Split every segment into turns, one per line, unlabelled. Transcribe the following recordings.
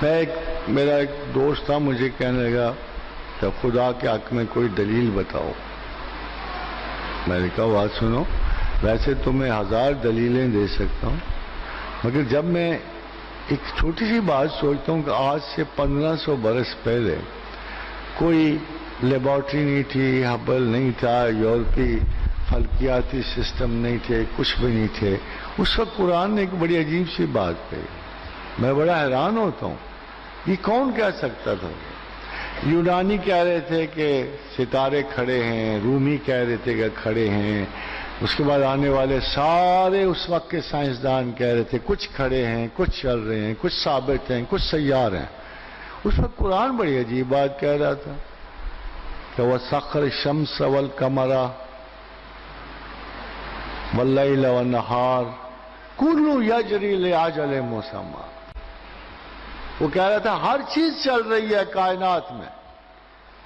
میرا ایک دوست تھا، مجھے کہنے لگا کہ خدا کے حق میں کوئی دلیل بتاؤ۔ میں نے کہا بات سنو، ویسے تو میں 1000 دلیلیں دے سکتا ہوں، مگر جب میں ایک چھوٹی سی بات سوچتا ہوں کہ آج سے 1500 برس پہلے کوئی لیبارٹری نہیں تھی، ہبل نہیں تھا، یورپی فلکیاتی سسٹم نہیں تھے، کچھ بھی نہیں تھے، اس وقت قرآن نے ایک بڑی عجیب سی بات کہی۔ میں بڑا حیران ہوتا ہوں، یہ کون کہہ سکتا تھا؟ یونانی کہہ رہے تھے کہ ستارے کھڑے ہیں، رومی کہہ رہے تھے کہ کھڑے ہیں، اس کے بعد آنے والے سارے اس وقت کے سائنسدان کہہ رہے تھے کچھ کھڑے ہیں، کچھ چل رہے ہیں، کچھ ثابت ہیں، کچھ سیار ہیں۔ اس وقت قرآن بڑی عجیب بات کہہ رہا تھا کہ وَسَخَّرَ الشَّمْسَ وَالْقَمَرَ وَاللَّيْلَ وَالنَّهَارَ كُلٌّ يَجْرِي لِأَجَلٍ مُّسَمًّى۔ وہ کہہ رہا تھا ہر چیز چل رہی ہے کائنات میں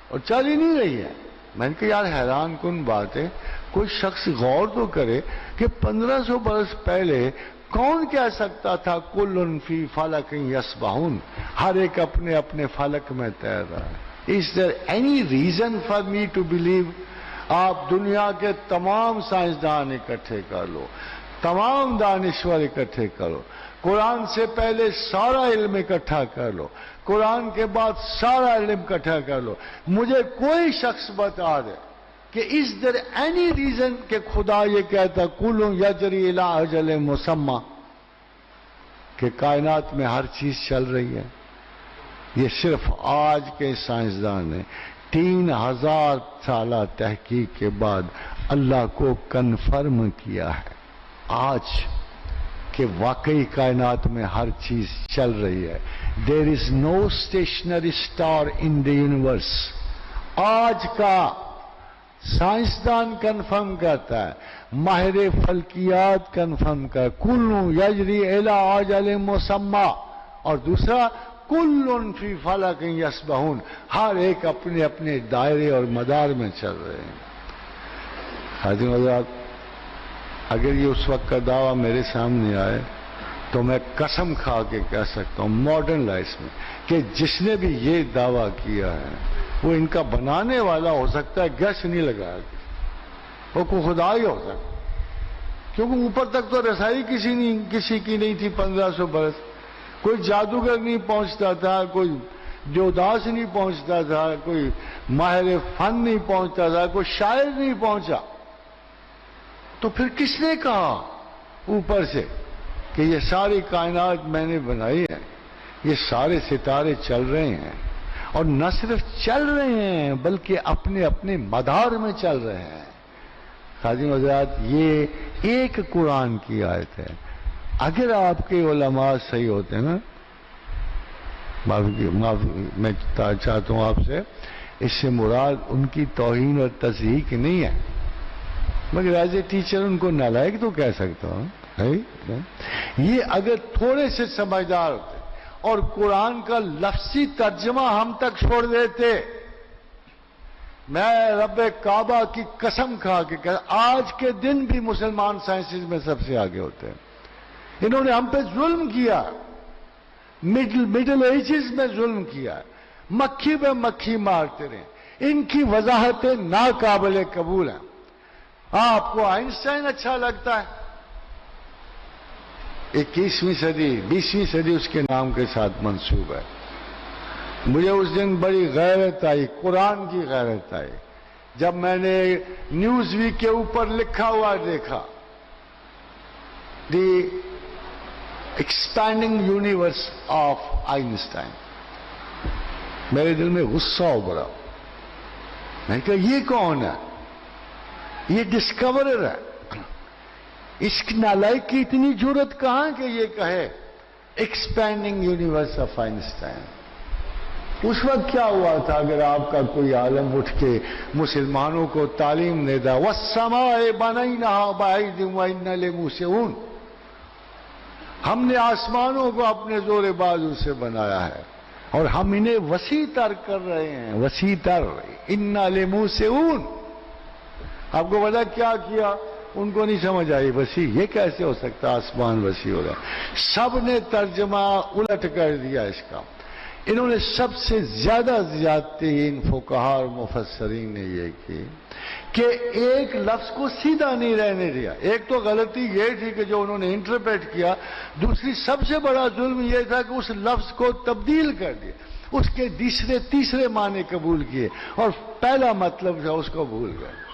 اور چل ہی نہیں رہی ہے۔ میں نے کہا یار حیران کن بات ہے، کوئی شخص غور تو کرے کہ 1500 برس پہلے کون کہہ سکتا تھا کل فی فلک یسبحون، ہر ایک اپنے اپنے فلک میں تیر رہا ہے۔ Is there any reason for me to believe؟ آپ دنیا کے تمام سائنسدان اکٹھے کر لو، تمام دانشور اکٹھے کرو، قرآن سے پہلے سارا علم اکٹھا کر لو، قرآن کے بعد سارا علم اکٹھا کر لو، مجھے کوئی شخص بتا دے کہ is there any reason کہ خدا یہ کہتا کل یجری الی اجل مسمی، کہ کائنات میں ہر چیز چل رہی ہے۔ یہ صرف آج کے سائنسدان نے 3000 سالہ تحقیق کے بعد اللہ کو کنفرم کیا ہے آج کہ واقعی کائنات میں ہر چیز چل رہی ہے۔ There is no stationary star in the universe۔ آج کا سائنسدان کنفرم کرتا ہے، ماہر فلکیات کنفرم کرتا ہے، کل یجری الی اجل مسمی، اور دوسرا کل فی فلک یسبحون، ہر ایک اپنے اپنے دائرے اور مدار میں چل رہے ہیں۔ حاضرین حضرات، اگر یہ اس وقت کا دعویٰ میرے سامنے آئے تو میں قسم کھا کے کہہ سکتا ہوں ماڈرن لائف میں کہ جس نے بھی یہ دعویٰ کیا ہے وہ ان کا بنانے والا ہو سکتا ہے، گیس نہیں لگایا، وہ کوئی خدا ہی ہو سکتا، کیونکہ اوپر تک تو رسائی کسی کی نہیں تھی 1500 برس۔ کوئی جادوگر نہیں پہنچتا تھا، کوئی دیوداس نہیں پہنچتا تھا، کوئی ماہر فن نہیں پہنچتا تھا، کوئی شاعر نہیں پہنچا، تو پھر کس نے کہا اوپر سے کہ یہ ساری کائنات میں نے بنائی ہے، یہ سارے ستارے چل رہے ہیں، اور نہ صرف چل رہے ہیں بلکہ اپنے اپنے مدار میں چل رہے ہیں۔ حاضرین حضرات، یہ ایک قرآن کی آیت ہے۔ اگر آپ کے علماء صحیح ہوتے ہیں نا، میں چاہتا ہوں آپ سے، اس سے مراد ان کی توہین اور تصحیح نہیں ہے، مگر ایز اے ٹیچر ان کو نالائق تو کہہ سکتا ہوں۔ یہ اگر تھوڑے سے سمجھدار ہوتے اور قرآن کا لفظی ترجمہ ہم تک چھوڑ دیتے، میں رب کعبہ کی قسم کھا کے کہتا آج کے دن بھی مسلمان سائنسز میں سب سے آگے ہوتے ہیں۔ انہوں نے ہم پہ ظلم کیا، مڈل ایجز میں ظلم کیا، مکھی پہ مکھی مارتے رہے، ان کی وضاحتیں ناقابل قبول ہیں۔ آپ کو آئنسٹائن اچھا لگتا ہے؟ 21ویں صدی 20ویں صدی اس کے نام کے ساتھ منسوب ہے۔ مجھے اس دن بڑی غیرت آئی، قرآن کی غیرت آئی، جب میں نے نیوز ویک کے اوپر لکھا ہوا دیکھا دی ایکسپینڈنگ یونیورس آف آئنسٹائن، میرے دل میں غصہ ابھرا۔ میں نے کہا یہ کون ہے؟ یہ ڈسکورر ہے، اس نالائق کی اتنی جرت کہاں کہ یہ کہے ایکسپینڈنگ یونیورس آف آئنسٹائن۔ اس وقت کیا ہوا تھا اگر آپ کا کوئی عالم اٹھ کے مسلمانوں کو تعلیم دیتا وَالسَّمَاءِ بَنَيْنَهَا بِأَيْدٍ وَإِنَّا لَمُوسِعُونَ، ہم نے آسمانوں کو اپنے زور بازو سے بنایا ہے اور ہم انہیں وسیع تر کر رہے ہیں، وسیع تر، اِنَّا لَمُوسِعُونَ۔ آپ کو پتا کیا کیا؟ ان کو نہیں سمجھ آئی وسیع یہ کیسے ہو سکتا، آسمان وسیع ہو رہا ہے۔ سب نے ترجمہ الٹ کر دیا اس کا، انہوں نے سب سے زیادہ زیادتی ان فقہا اور مفسرین نے یہ کی کہ ایک لفظ کو سیدھا نہیں رہنے دیا. ایک تو غلطی یہ تھی کہ جو انہوں نے انٹرپریٹ کیا، دوسری سب سے بڑا ظلم یہ تھا کہ اس لفظ کو تبدیل کر دیا، اس کے تیسرے معنی قبول کیے اور پہلا مطلب جو اس کو بھول گئے.